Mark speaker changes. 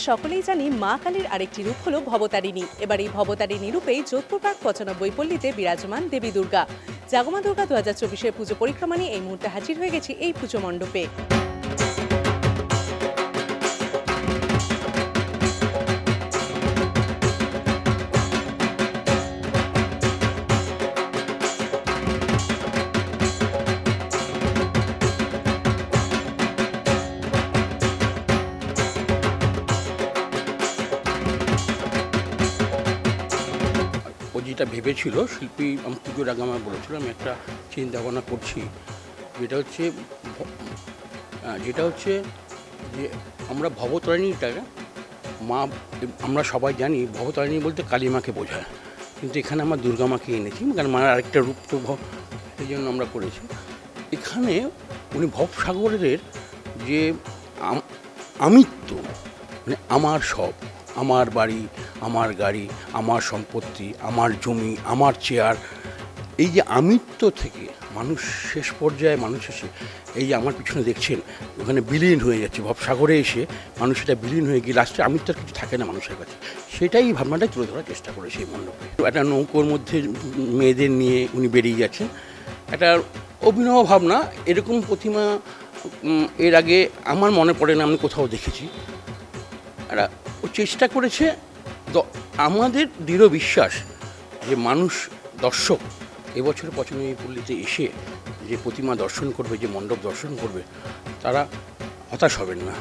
Speaker 1: সকলেই জানি মা কালীর আরেকটি রূপ হলো ভবতারিণী। এবার এই ভবতারিণী রূপেই যোধপুর পার্ক 95 পল্লীতে বিরাজমান দেবী দুর্গা। জাগমা দুর্গা 2024-এর পুজো পরিক্রমা নিয়ে এই মুহূর্তে হাজির হয়ে গেছি এই পুজো মণ্ডপে।
Speaker 2: ও যেটা ভেবেছিল শিল্পী, আমি পুজোর আগে আমার বলেছিল আমি একটা চিন্তা ভাবনা করছি, যেটা হচ্ছে যে আমরা ভবতারিণীটাকে মা, আমরা সবাই জানি ভবতারিণী বলতে কালী মাকে বোঝায়, কিন্তু এখানে আমরা দুর্গা মাকে এনেছি, কারণ মায়ের আরেকটা রূপ তো এই জন্য আমরা করেছি। এখানে উনি ভবসাগরের যে আমিত্ব, মানে আমার সব, আমার বাড়ি, আমার গাড়ি, আমার সম্পত্তি, আমার জমি, আমার চেয়ার, এই যে আমিত্ব থেকে মানুষ শেষ পর্যায়ে মানুষ এসে এই যে আমার পিছনে দেখছেন ওখানে বিলীন হয়ে যাচ্ছে, ভবসাগরে এসে মানুষ সেটা বিলীন হয়ে গিয়ে লাস্টে আমিত্বের কিছু থাকে না মানুষের কাছে, সেটাই ভাবনাটাই তুলে ধরার চেষ্টা করেছে এই মণ্ডপে। একটা নৌকোর মধ্যে মেয়েদের নিয়ে উনি বেরিয়ে যাচ্ছেন, একটা অভিনব ভাবনা। এরকম প্রতিমা এর আগে আমার মনে পড়ে না আমি কোথাও দেখেছি। একটা ও চেষ্টা করেছে, আমাদের দৃঢ় বিশ্বাস যে মানুষ, দর্শক এবছর 95 পল্লীতে এসে যে প্রতিমা দর্শন করবে, যে মণ্ডপ দর্শন করবে, তারা হতাশ হবেন না।